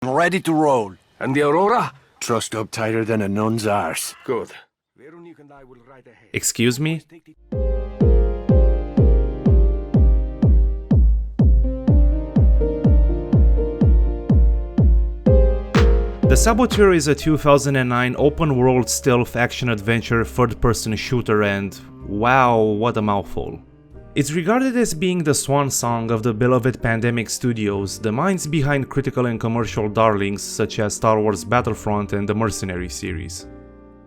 I'm ready to roll. And the Aurora? Trussed up tighter than a nun's arse. Good. Excuse me? The Saboteur is a 2009 open-world stealth action-adventure third-person shooter and wow, what a mouthful. It's regarded as being the swan song of the beloved Pandemic Studios, the minds behind critical and commercial darlings such as Star Wars Battlefront and the Mercenary series.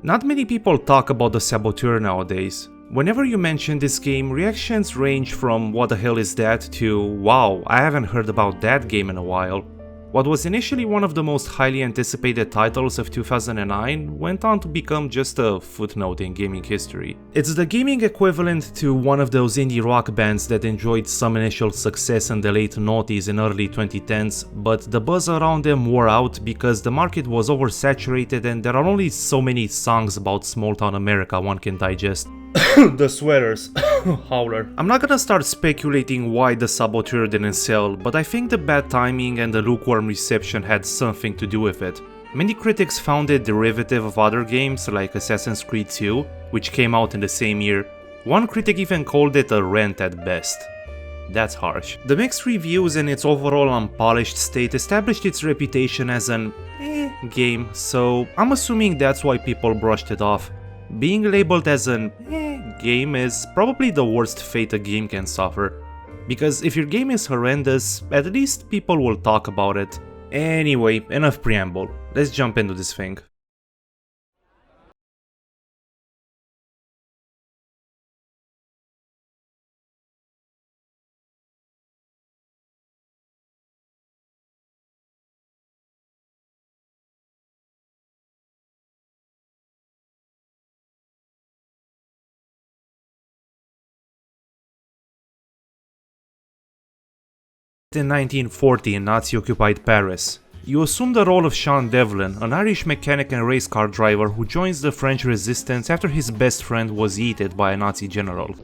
Not many people talk about the Saboteur nowadays. Whenever you mention this game, reactions range from what the hell is that to wow, I haven't heard about that game in a while. What was initially one of the most highly anticipated titles of 2009 went on to become just a footnote in gaming history. It's the gaming equivalent to one of those indie rock bands that enjoyed some initial success in the late noughties and early 2010s, but the buzz around them wore out because the market was oversaturated and there are only so many songs about small town America one can digest. The sweaters. Howler. I'm not gonna start speculating why the Saboteur didn't sell, but I think the bad timing and the lukewarm reception had something to do with it. Many critics found it derivative of other games like Assassin's Creed 2, which came out in the same year. One critic even called it a rent at best. That's harsh. The mixed reviews and its overall unpolished state established its reputation as an game, so I'm assuming that's why people brushed it off. Being labeled as an game is probably the worst fate a game can suffer, because if your game is horrendous, at least people will talk about it. Anyway, enough preamble, let's jump into this thing. In 1940 in Nazi-occupied Paris, you assume the role of Sean Devlin, an Irish mechanic and race car driver who joins the French resistance after his best friend was eaten by a Nazi general.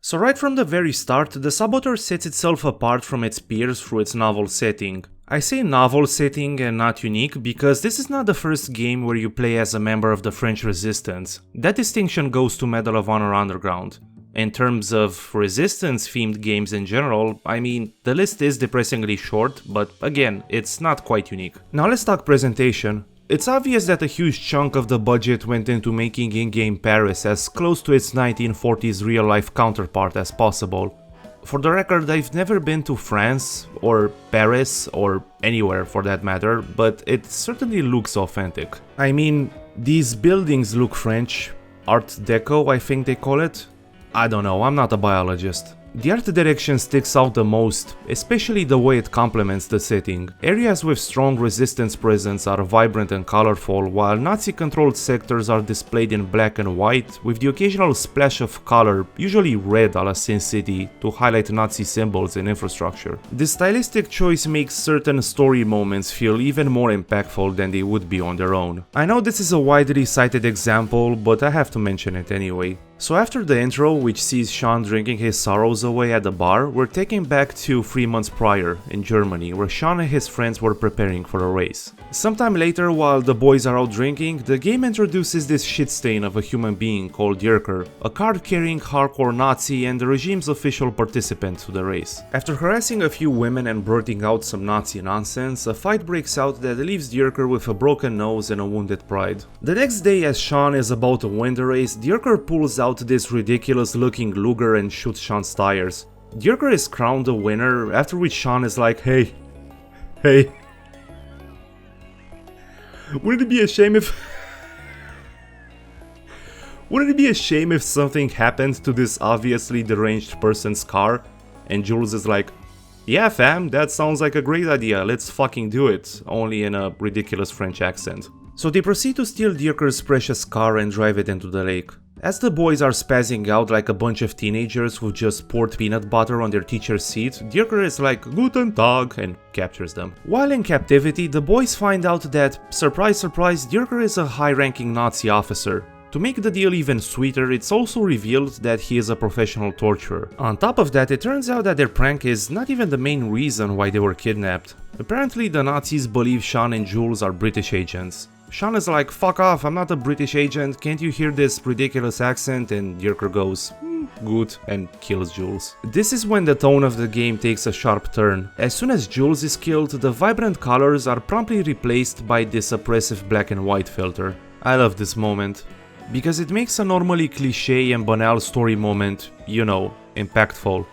So right from the very start, the Saboteur sets itself apart from its peers through its novel setting. I say novel setting and not unique because this is not the first game where you play as a member of the French resistance. That distinction goes to Medal of Honor Underground. In terms of resistance-themed games in general, I mean, the list is depressingly short, but again, it's not quite unique. Now let's talk presentation. It's obvious that a huge chunk of the budget went into making in-game Paris as close to its 1940s real-life counterpart as possible. For the record, I've never been to France, or Paris, or anywhere for that matter, but it certainly looks authentic. I mean, these buildings look French, Art Deco I think they call it. I don't know, I'm not a biologist. The art direction sticks out the most, especially the way it complements the setting. Areas with strong resistance presence are vibrant and colorful, while Nazi-controlled sectors are displayed in black and white, with the occasional splash of color, usually red a la Sin City, to highlight Nazi symbols and infrastructure. This stylistic choice makes certain story moments feel even more impactful than they would be on their own. I know this is a widely cited example, but I have to mention it anyway. So after the intro, which sees Sean drinking his sorrows away at the bar, we're taken back to 3 months prior, in Germany, where Sean and his friends were preparing for a race. Sometime later, while the boys are out drinking, the game introduces this shit stain of a human being called Yerker, a card-carrying hardcore Nazi and the regime's official participant to the race. After harassing a few women and blurting out some Nazi nonsense, a fight breaks out that leaves Yerker with a broken nose and a wounded pride. The next day, as Sean is about to win the race, Yerker pulls out this ridiculous looking Luger and shoots Sean's tires. Yerker is crowned the winner, after which Sean is like, hey, wouldn't it be a shame if something happened to this obviously deranged person's car? And Jules is like, yeah fam, that sounds like a great idea, let's fucking do it, only in a ridiculous French accent. So they proceed to steal Yerker's precious car and drive it into the lake. As the boys are spazzing out like a bunch of teenagers who just poured peanut butter on their teacher's seat, Yerker is like, Guten Tag, and captures them. While in captivity, the boys find out that, surprise surprise, Yerker is a high-ranking Nazi officer. To make the deal even sweeter, it's also revealed that he is a professional torturer. On top of that, it turns out that their prank is not even the main reason why they were kidnapped. Apparently the Nazis believe Sean and Jules are British agents. Sean is like, fuck off, I'm not a British agent, can't you hear this ridiculous accent? And Yerker goes, good, and kills Jules. This is when the tone of the game takes a sharp turn. As soon as Jules is killed, the vibrant colors are promptly replaced by this oppressive black and white filter. I love this moment, because it makes a normally cliché and banal story moment, you know, impactful.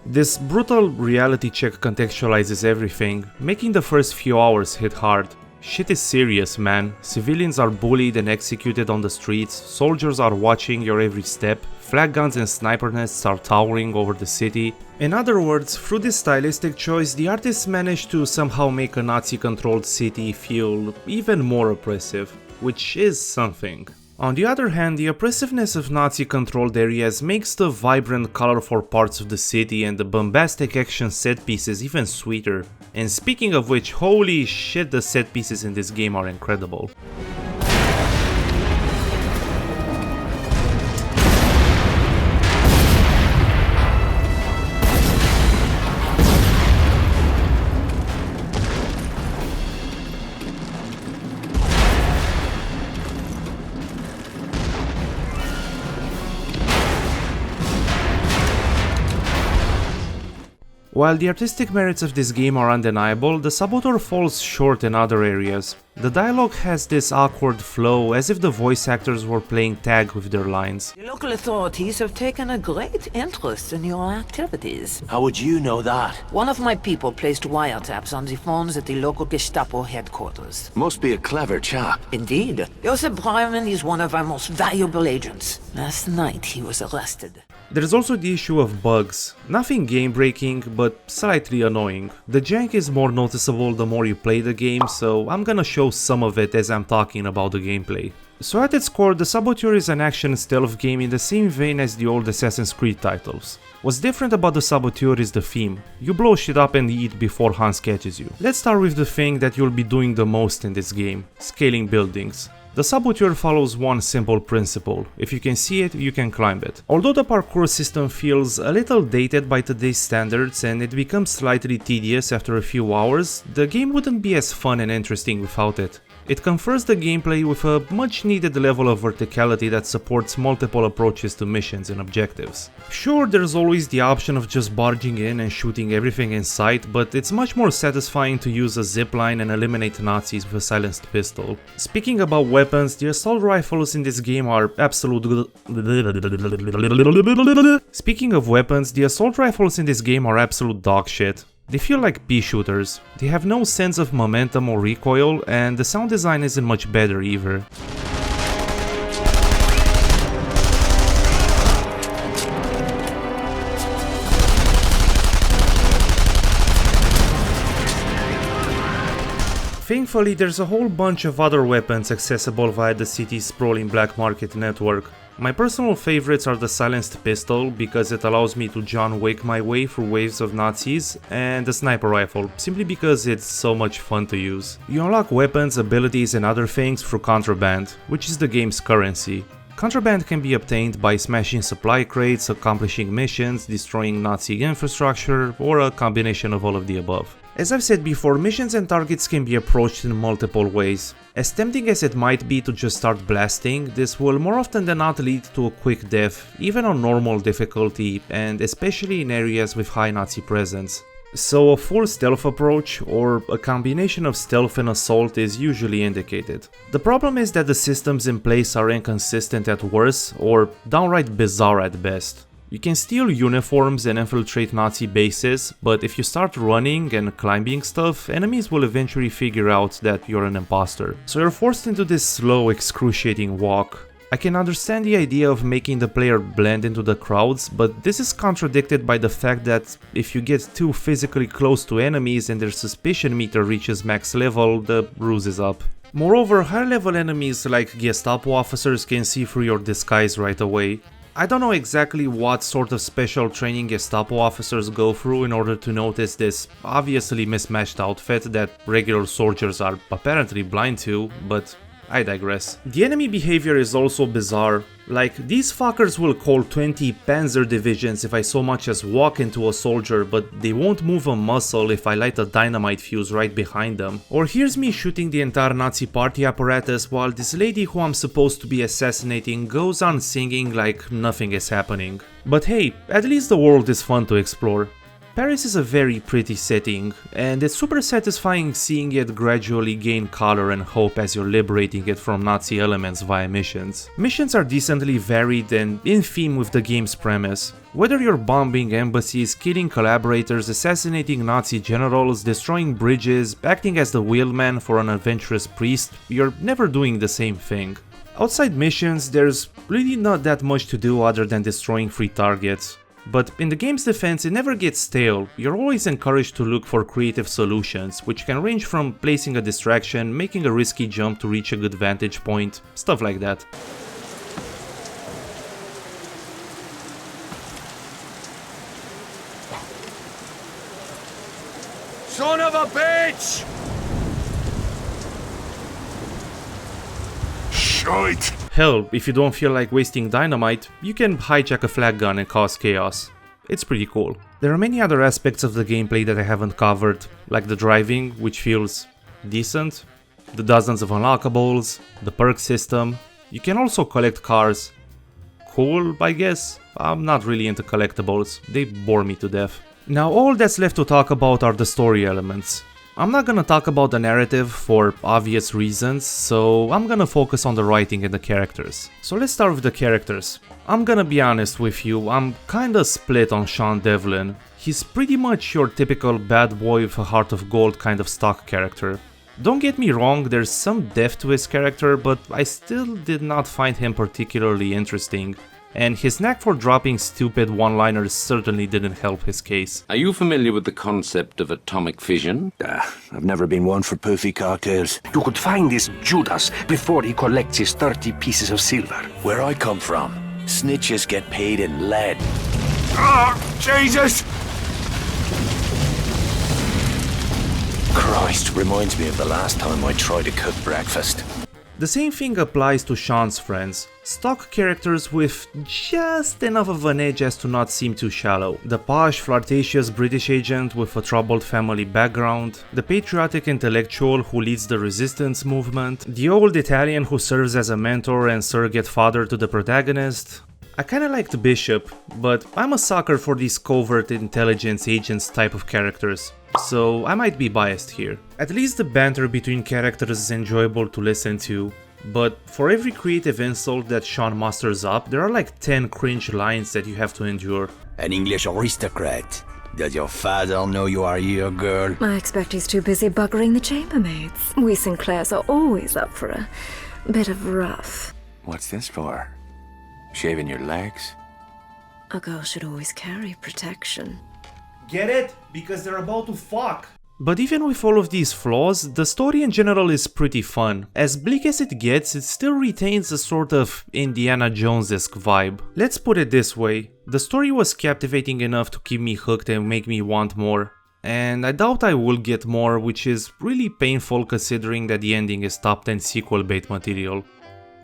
This brutal reality check contextualizes everything, making the first few hours hit hard. Shit is serious, man. Civilians are bullied and executed on the streets, soldiers are watching your every step, flag guns and sniper nests are towering over the city. In other words, through this stylistic choice, the artists managed to somehow make a Nazi-controlled city feel even more oppressive, which is something. On the other hand, the oppressiveness of Nazi-controlled areas makes the vibrant, colorful parts of the city and the bombastic action set pieces even sweeter. And speaking of which, holy shit, the set pieces in this game are incredible. While the artistic merits of this game are undeniable, the Saboteur falls short in other areas. The dialogue has this awkward flow, as if the voice actors were playing tag with their lines. The local authorities have taken a great interest in your activities. How would you know that? One of my people placed wiretaps on the phones at the local Gestapo headquarters. Must be a clever chap. Indeed. Joseph Breiman is one of our most valuable agents. Last night he was arrested. There's also the issue of bugs. Nothing game-breaking, but slightly annoying. The jank is more noticeable the more you play the game, so I'm gonna show some of it as I'm talking about the gameplay. So at its core, the Saboteur is an action stealth game in the same vein as the old Assassin's Creed titles. What's different about the Saboteur is the theme. You blow shit up and eat before Hans catches you. Let's start with the thing that you'll be doing the most in this game: scaling buildings. The Saboteur follows one simple principle: if you can see it, you can climb it. Although the parkour system feels a little dated by today's standards and it becomes slightly tedious after a few hours, the game wouldn't be as fun and interesting without it. It confers the gameplay with a much needed level of verticality that supports multiple approaches to missions and objectives. Sure, there's always the option of just barging in and shooting everything in sight, but it's much more satisfying to use a zipline and eliminate Nazis with a silenced pistol. Speaking about weapons, the assault rifles in this game are absolute dog shit. They feel like pea shooters, they have no sense of momentum or recoil, and the sound design isn't much better either. Thankfully, there's a whole bunch of other weapons accessible via the city's sprawling black market network. My personal favorites are the silenced pistol, because it allows me to John Wick my way through waves of Nazis, and the sniper rifle, simply because it's so much fun to use. You unlock weapons, abilities and other things through contraband, which is the game's currency. Contraband can be obtained by smashing supply crates, accomplishing missions, destroying Nazi infrastructure, or a combination of all of the above. As I've said before, missions and targets can be approached in multiple ways. As tempting as it might be to just start blasting, this will more often than not lead to a quick death, even on normal difficulty, and especially in areas with high Nazi presence. So a full stealth approach, or a combination of stealth and assault, is usually indicated. The problem is that the systems in place are inconsistent at worst, or downright bizarre at best. You can steal uniforms and infiltrate Nazi bases, but if you start running and climbing stuff, enemies will eventually figure out that you're an imposter. So you're forced into this slow, excruciating walk. I can understand the idea of making the player blend into the crowds, but this is contradicted by the fact that if you get too physically close to enemies and their suspicion meter reaches max level, the ruse is up. Moreover, higher level enemies like Gestapo officers can see through your disguise right away. I don't know exactly what sort of special training Gestapo officers go through in order to notice this obviously mismatched outfit that regular soldiers are apparently blind to, but I digress. The enemy behavior is also bizarre. Like, these fuckers will call 20 panzer divisions if I so much as walk into a soldier, but they won't move a muscle if I light a dynamite fuse right behind them. Or here's me shooting the entire Nazi party apparatus while this lady who I'm supposed to be assassinating goes on singing like nothing is happening. But hey, at least the world is fun to explore. Paris is a very pretty setting, and it's super satisfying seeing it gradually gain color and hope as you're liberating it from Nazi elements via missions. Missions are decently varied and in theme with the game's premise. Whether you're bombing embassies, killing collaborators, assassinating Nazi generals, destroying bridges, acting as the wheelman for an adventurous priest, you're never doing the same thing. Outside missions, there's really not that much to do other than destroying free targets. But in the game's defense, it never gets stale. You're always encouraged to look for creative solutions, which can range from placing a distraction, making a risky jump to reach a good vantage point, stuff like that. Son of a bitch! Shite! Hell, if you don't feel like wasting dynamite, you can hijack a flak gun and cause chaos. It's pretty cool. There are many other aspects of the gameplay that I haven't covered, like the driving, which feels decent, the dozens of unlockables, the perk system. You can also collect cars. Cool, I guess. I'm not really into collectibles, they bore me to death. Now all that's left to talk about are the story elements. I'm not gonna talk about the narrative for obvious reasons, so I'm gonna focus on the writing and the characters. So let's start with the characters. I'm gonna be honest with you, I'm kinda split on Sean Devlin. He's pretty much your typical bad boy with a heart of gold kind of stock character. Don't get me wrong, there's some depth to his character, but I still did not find him particularly interesting. And his knack for dropping stupid one-liners certainly didn't help his case. Are you familiar with the concept of atomic fission? I've never been one for poofy cocktails. You could find this Judas before he collects his 30 pieces of silver. Where I come from, snitches get paid in lead. Ah, Jesus! Christ, reminds me of the last time I tried to cook breakfast. The same thing applies to Sean's friends. Stock characters with just enough of an edge as to not seem too shallow. The posh, flirtatious British agent with a troubled family background, the patriotic intellectual who leads the resistance movement, the old Italian who serves as a mentor and surrogate father to the protagonist. I kinda liked Bishop, but I'm a sucker for these covert intelligence agents type of characters, so I might be biased here. At least the banter between characters is enjoyable to listen to, but for every creative insult that Sean musters up, there are like 10 cringe lines that you have to endure. An English aristocrat. Does your father know you are here, girl? I expect he's too busy buggering the chambermaids. We Sinclairs are always up for a bit of rough. What's this for? Shaving your legs? A girl should always carry protection. Get it? Because they're about to fuck. But even with all of these flaws, the story in general is pretty fun. As bleak as it gets, it still retains a sort of Indiana Jones-esque vibe. Let's put it this way, the story was captivating enough to keep me hooked and make me want more. And I doubt I will get more, which is really painful considering that the ending is top 10 sequel bait material.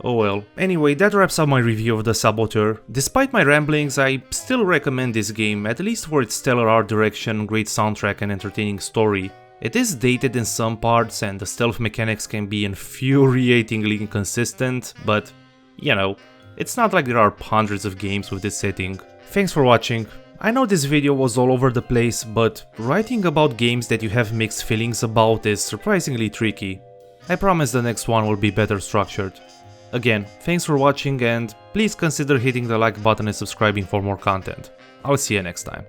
Oh well. Anyway, that wraps up my review of the Saboteur. Despite my ramblings, I still recommend this game, at least for its stellar art direction, great soundtrack and entertaining story. It is dated in some parts and the stealth mechanics can be infuriatingly inconsistent, but, you know, it's not like there are hundreds of games with this setting. Thanks for watching. I know this video was all over the place, but writing about games that you have mixed feelings about is surprisingly tricky. I promise the next one will be better structured. Again, thanks for watching and please consider hitting the like button and subscribing for more content. I'll see you next time.